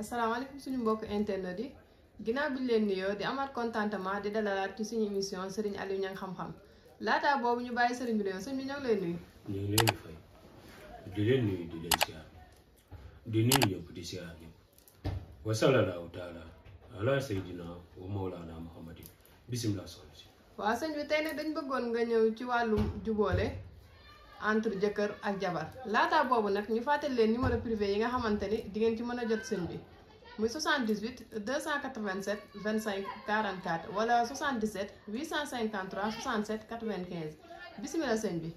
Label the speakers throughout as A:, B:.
A: asalaamaaleykum suñu mbokk internet yi ginnaaw bi ñu leen nuyoo di amaat contentement di dalalaat ci suñu émission Serigne Aliou Niang xam-xam laataa boobu ñu bàyyi Serigne bi nuyoo sëñ bi ñoo ngi lay nuyu.
B: ñu ngi leen di fay di leen nuyu di leen siyaar di nuyu ñëpp di siyaar ñëpp wa sallallahu taala ala sayyidina wa mawlana muhammadin bisimilah soxna si.
A: waaw sëñ bi tey nag dañ bëggoon nga ñëw ci wàllum jubóole entre jëkkër ak jabar laataa boobu nag ñu fàttali leen numéro privé yi nga xamante ni di ngeen ci mën a jot sëñ bi muy 78 287 25 44 wala 77 853 67 95 bisimilah sëñ bi.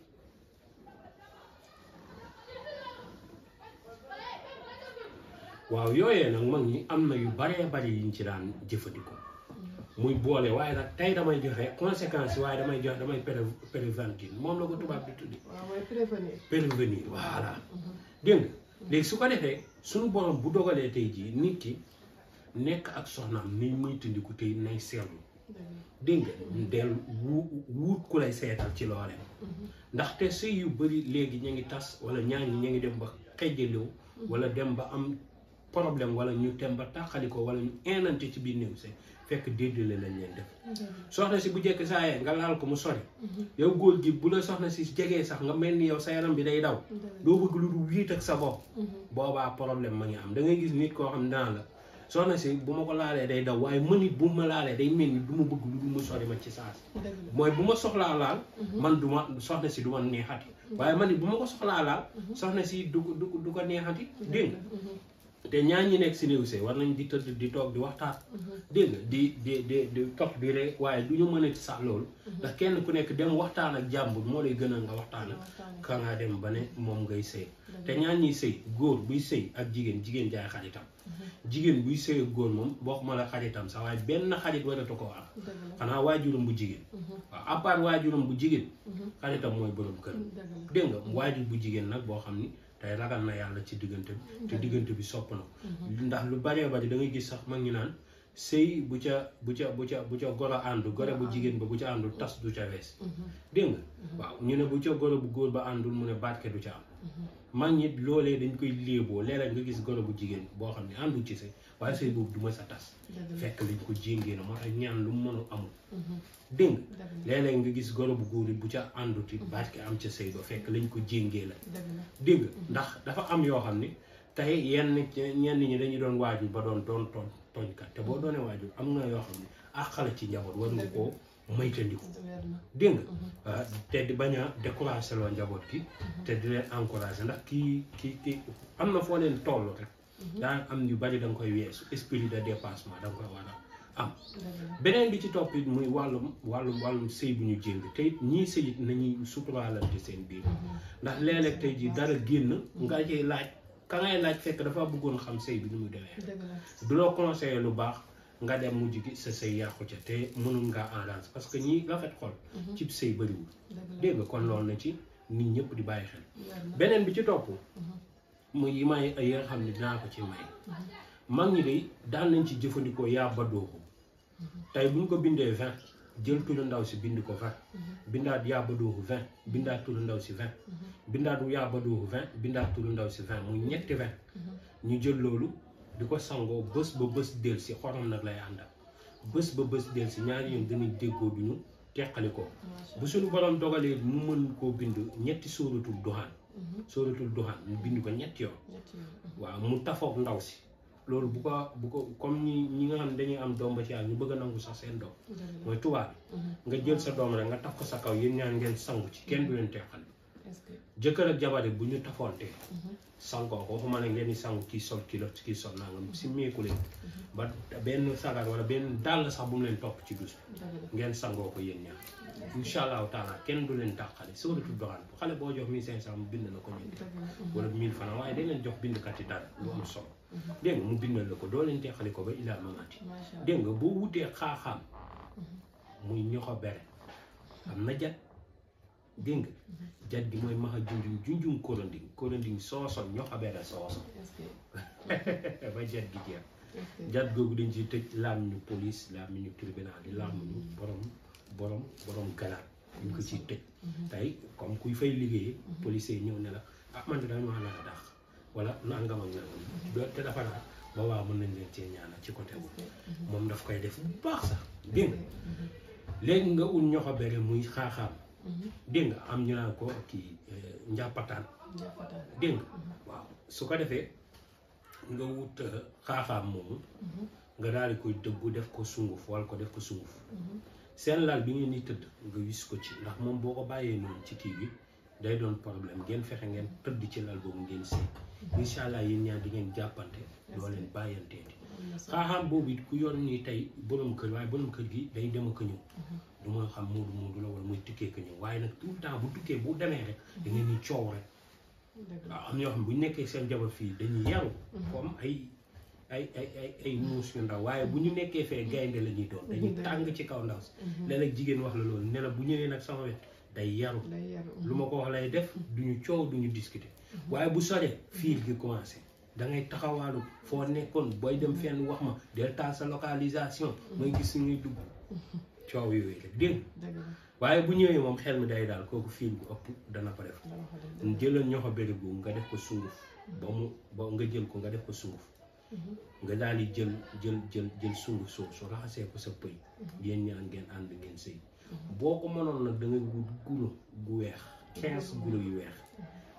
B: waaw yooyee nag mag ñi am na yu baree bari yiñ ci daan jëfandikoo muy boole waaye nag tey damay joxe conséquences waaye damay prévenir moom la ko tubaab di tuddi.
A: waaw mooy prévenir.
B: prévenir voilà dégg nga léegi su ko defee suñu borom bu dogalee tey jii nit ki nekk ak soxnaam ni muy tundiku tey nay seetlu dégg nga del wuut ku lay seetal ci loolee ndaxte sëy yu bëri léegi ñu ngi tas wala ñaar ñi ñu ngi dem ba xejjaliw wala dem ba am problème wala ñu dem ba tàqali ko wala ñu inante ci biir néew sëy fekk déedéele lañ leen def soxna si bu jekk saa yee nga laal ko mu sori yow góor gi bu la soxna si jegee sax nga mel ni yow sa yaram bi day daw doo bëgg lu dul wiit ak sa bopp boobaa problème ma ngi am da ngay gis nit koo xam daan la soxna si bu ma ko laalee day daw waaye man it bu ma laalee day mel ni du ma bëgg lu dul mu sori ma ci saas mooy bu ma soxlaa laal man du ma soxna si du ma neexati waaye man it bu ma ko soxlaa laal soxna si du ko neexati dégg nga te ñaar ñi nekk si néew see war nañ di tëdd di toog di waxtaan dégg nga di toog di rek waaye du ñu mën a sax loolu ndax kenn ku nekk dem waxtaan ak jàmbur moo lay gënal nga waxtaan ak ka ngaa dem ba ne moom ngay sëy te ñaar ñiy sëy góor buy sëy ak jigéen jaay xaritam jigéen buy sëy ak góor moom bokkuma la xaritam sax waaye benn xarit waratu ko am xanaa waajuram bu jigéen waaw à part waajuram bu jigéen xaritam mooy borom kër dégg nga waajur bu jigéen nag boo xam ni tey ragal na yàlla ci diggante bi te diggante bi sopp na ndax lu baree bari da ngay gis sax mag ñu naan sëy bu ca goro àndu gore bu jigéen ba bu ca àndul tas du ca wees dégg nga waaw ñu ne bu ca goro bu góor ba àndul mu ne barke du ca am mag ñi loolee dañ koy léeboo léeg-léeg nga gis goro bu jigéen boo xam ne àndul ci sëy waaye sëy boobu du ma sa tas fekk lañ ko jéngee na moo tax ñaan lu mu mënu amul dégg nga léeg-léeg nga gis goro bu góor bu ca ànduti barke am ca sëy ba fekk lañ ko jéngee la dégg nga ndax dafa am yoo xam ne tey ñenn ñi dañuy doon waajur ba doon tooñkat te boo doonee waajur am na yoo xam ne àqala ci njaboot war nga koo maytandiku dégg nga te di bañ a découragé loo njaboot ki te di leen encouragé ndax kii am na foo leen toll rek daa am yu bari da nga koy weesu esprit de dépassement da nga koy war a am beneen bi ci topp it muy wàllum sëy bu ñu jéng te it ñii sëy it nañuy suturaalante seen biir ndax léeg-léeg tey ji dara génn nga ciy laaj ka ngay laaj fekk dafa bëggoon xam sëy bi ni mu demee du la conseillé lu baax nga dem mujj gi sa sëy yàqu ca te mënul ngaa enrage parce que ñi rafet xol cib sëy bëriwul dégg nga kon loolu na ci nit ñëpp di bàyyi xel beneen bi ci topp muy yi nga xam ne dinaa ko ci may mag ñi day daan nañ ci jëfandikoo yaa badooxu tey bu ñu ko bindee 20 jël turu ndaw si bind ko 20 bindaat yaa badooxu 20 bindaat turu ndaw si 20 bindaat yaa badooxu 20 bindaat turu ndaw si 20 muy ñetti 20 ñu jël loolu di ko sangoo bés ba bés del si xorom nag lay àndal bés ba bés del si ñaari yoon dañuy déggoo duñu teqali ko bu suñu borom dogalee mu mën koo bind ñetti sóoratul duxaan mu bind ko ñetti yoon waaw mu tafoog ndaw si loolu bu ko comme ñi nga xam ne dañuy am doom ba ci yàlla ñu bëgg a nangu sax seen doom mooy tubaab bi nga jël sa doom rek nga taf ko sa kaw yéen ñaan ngeen sangu ci kenn du leen teqal jëkkër ak jabar bu ñu tafoontee sangoo ko waxuma ne ngeen di sangu kii sol kilo kii sol nangam si meeku leen ba benn sagar wala benn dàll sax bu mu leen topp ci dus ngeen sangoo ko yéen ñaar incha allahu taala kenn du leen tàqale sóoratu doxaan bu xale boo jox 1500 mu bind na ko ñeenti wala 1000 francs waaye day leen jox bindkat yi dara lu am solo dégg nga mu bindal la ko doo leen teqali ko ba ilaa mamati dégg nga boo wutee xaaxaam muy ñoxo bere am na jat dégg nga jat gi mooy maxa junjum koronding sooson ñoxo bere sooson ba jat gi jeex jat googu dañ ciy tëj làmmiñu police làmmiñu tribunal di làmmiñu borom ganaar dañ ko ciy tëj tey comme kuy fay liggéeyee policier ñëw ne la ah man de dañu maa la dàq wala nangam ak nangam te dafa naa ba waaw mën nañ leen cee ñaanal ci côté boobu moom daf koy def bu baax sax dégg nga léegi nga ut ñoxo bere muy xaaxaam dégg nga am ñu naan ko kii njàppataan dégg nga waaw su ko defee nga wut xaaxaam moomu nga daal di koy dëbbu def ko sunguf wala ko def ko sunguf seen lal bi ngeen di tëdd nga wis ko ci ndax moom boo ko bàyyee noonu ci kii bi day doon problème ngeen fexe ngeen tëdd ci lal boobu ngeen sëy incha allah yéen ñaar di ngeen jàppante doo leen bàyyanteeti xaaxaam boobu it ku yor nii tey borom kër waaye borom kër gi day dem ak ñëw du ma xam muudu la wala muy tukkee ko ñëw waaye nag tout le temps bu tukkee bu demee rek da ngeen ni coow rek waaw am ñoo xam ne bu ñu nekkee seen jabar fii dañuy yaru comme ay muus yu ndaw waaye bu ñu nekkee fee gaynde la ñuy doon dañuy tàng ci kaw ndaw si léeg-léeg jigéen wax la loolu ne la bu ñëwee nag sama wet day yaru lu ma ko wax lay def duñu coow duñu discuter waaye bu soree fiil gi commencé da ngay taxawaalu foo nekkoon booy dem fenn wax ma del taal sa localisation mooy gis ñuy dugg coow yooyu rek dégg waaye bu ñëwee moom xel mi day daal kooku fiil bu ëpp dana ko def jëlal ñoxo béré boobu nga def ko sunguf ba nga jël ko nga def ko sunguf nga daal di jël sunguf soo raxasee ko sa pëy yéen ñaan ngeen ànd ngeen sëy boo ko mënoon nag da ngay wut guro gu weex 15 guro yu weex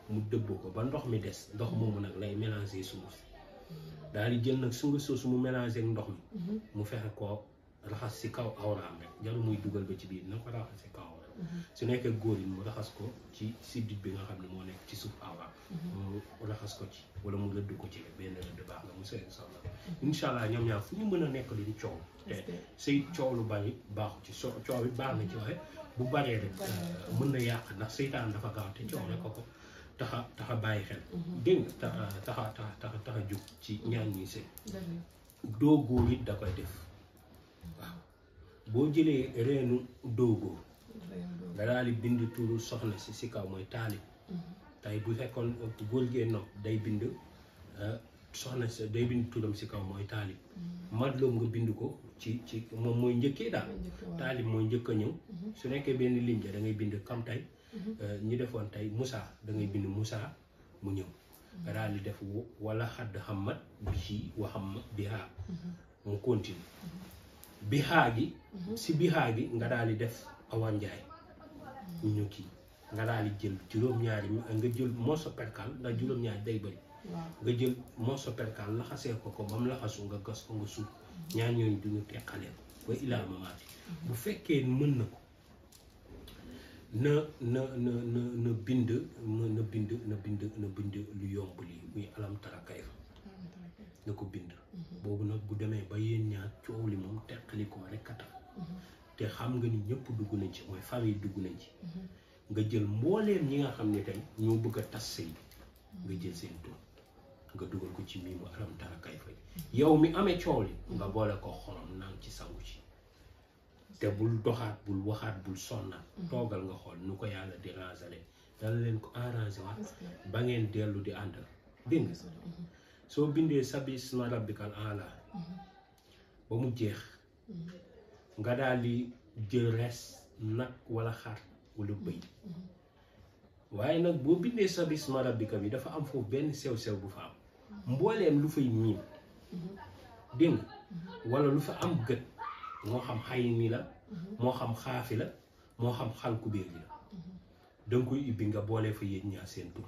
B: mu dëbb ko ba ndox mi des ndox moomu nag lay mélanger sunguf daal di jël nag sunguf soosu mu mélanger ak ndox mi mu fexe koo raxas si kaw awraam rek jarul muy dugal ba ci biir na ko raxas si kaw awraam su nekkee góor yi mu raxas ko ci siddit bi nga xam ne moo nekk ci suuf awraam mu raxas ko ci wala mu rëdd ko ci benn rëdd baax na mu sëy soxla incha allah ñoom ñaar fu ñu mën a nekk di coow te sëy coow lu bari baaxu ci coow bi baax na ci waaye bu baree rek mën na yàq ndax seytaan dafa gaaw te coow rek ko taxa bàyyi xel dégg nga taxa jug ci ñaan ñuy sëy doo góor it da koy def waaw boo jëlee reenu doogoo nga daal di bind turu soxna si kaw mooy taalib tey bu fekkoon góor gee nopp day bind soxna si day bind turam si kaw mooy taalib madloom nga bind ko ci moom mooy njëkkee daal taalib mooy njëkk a ñëw su nekkee benn lim ja da ngay bind kam tey ñi defoon tey Moussa da ngay bind Moussa mu ñëw nga daal di def wala xadd xamat bi waxam bihaa mu continue bihaa gi si bihaa gi nga daal di def awanjaay ñu kii nga daal di jël juróom-ñaari nga jël morso perkal ndax juróom-ñaari day bëri nga jël morso perkal laxasee ko ba mu laxasu nga gas ko nga suuf ñaar ñooñu duñu teqaleen ba ilaa mamaati bu fekkee mën na ko na bind lu yomb lii muy alam tara kayfa na ko bind boobu nag bu demee ba yéen ñaar coow li moom teqali ko rek a tax te xam nga ni ñëpp dugg nañ ci mooy famille dugg nañ ci nga jël mbooleem ñi nga xam ne tey ñoo bëgg a tas sëy nga jël seen tur nga dugal ko ci mii mu alam tara kayfa yow mi amee coow li nga boole ko xorom naan ci sangu ci te bul doxaat bul waxaat bul sonnaat toogal nga xool nu ko yàlla di ranger dala leen ko arrangé waat ba ngeen dellu di àndal dégg nga soo bindee sabisma rabbikal aala ba mu jeex nga daal di jël res nag wala xar wala bëy waaye nag boo bindee sabisma rabbika bi dafa am foofu benn sew-sew bu fa am mbooleem lu fay miin dégg nga wala lu fa am gët moo xam xay ni la moo xam xaafi la moo xam xalku biir gi la danga koy ubbi nga boolee fa yéen ñaar seen tur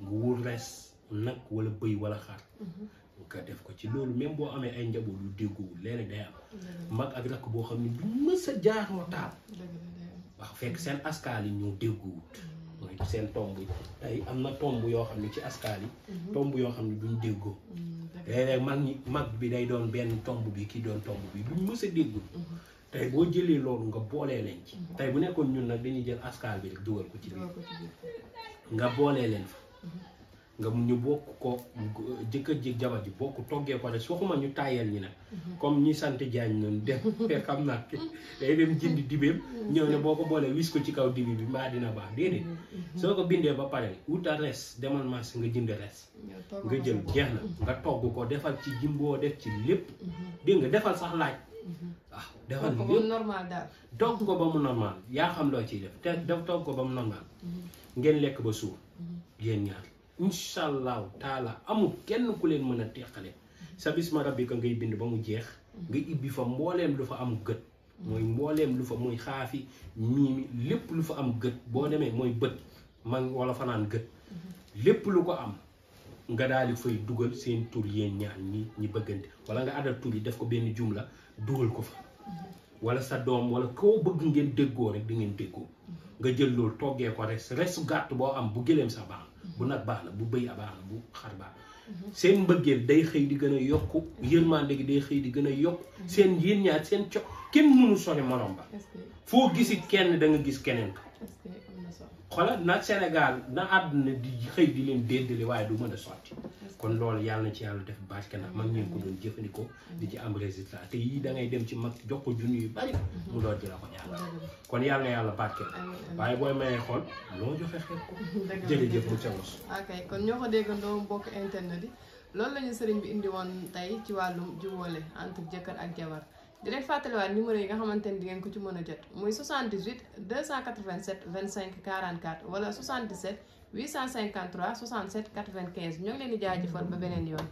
B: nga wul res nag wala bëy wala xar nga def ko ci loolu même boo amee ay njaboot yu déggoowul léeg-léeg day am mag ak rakk boo xam ne du mës a jaaroo taal wax fekk seen askaal yi ñoo déggoowut mooy seen tomb yi tey am na tomb yoo xam ne ci askaal yi tomb yoo xam ne duñ déggoo léeg-léeg mag bi day doon benn tomb bi kii doon tomb bi duñ mës a déggoo tey boo jëlee loolu nga boolee leen ci tey bu nekkoon ñun nag dañuy jël askaal bi rek dugal ko ci biir nga boolee leen fa nga ñu bokk ko jëkkër ji jabar ji bokk toggee ko rek waxuma ñu tàyyal ñi nag comme ñi sant jaañ noonu dem xam naa day dem jëndi dibeem ñëw ne boo ko boolee wis ko ci kaw dibi bi mbaa dina baax déedéet soo ko bindee ba pare wuta res demal marché nga jënd res nga jël jeex na nga togg ko defal ci jimboo def ci lépp dégg nga defal sax laaj waaw defal lépp
A: normal daal
B: togg ko ba mu normal yaa xam loo ciy def te def togg ko ba mu normal ngeen lekk ba suur yéen ñaar incha allahu taala amul kenn ku leen mën a teqale sa bisma rabbika ngay bind ba mu jeex nga ibbi fa mbooleem lu fa am gët mooy mbooleem lu fa mooy xaafi miimi lépp lu fa am gët boo demee mooy bët man wala fanaan gët lépp lu ko am nga daal di fay dugal seen tur yéen ñaar ñi bëggante wala nga adal tur yi def ko benn jumla dugal ko fa wala sa doom wala koo bëgg ngeen déggoo rek di ngeen déggoo nga jël loolu toggee ko rek resu gàtt boo am bu gëleem sax baax na bu nag baax na bu bëy a baax na bu xar baax na seen mbëggeel day xëy di gën a yokku yërmande gi day xëy di gën a yokku seen yéen ñaar seen kenn mënu sori morom ba foo gisi kenn da nga gis keneen ka xoolal nag Sénégal na àdduna di xëy di leen déddale waaye du mën a sotti kon loolu yàlla na ci yàlla def barke ndax mag ñeen ko doon jëfandikoo di ci am résultat te yii da ngay dem ci mag jox ko junni yu bari mu doon ci la ko ñaar kon yàlla na yàlla barke waaye booy mayee xool loo joxe xeet ko jërëjëf mu cawos
A: ok kon ñoo ko déggandoo mbokk internet yi loolu la ñu sëriñ bi indi woon tey ci wàllum jubóole entre jëkkër ak jabar di leen fàttaliwaat numéro yi nga xamante ni di ngeen ko ci mën a jot muy 78 287 25 44 wala 77 853 67 95 ñoo ngi leen di jaajëfal ba beneen yoon.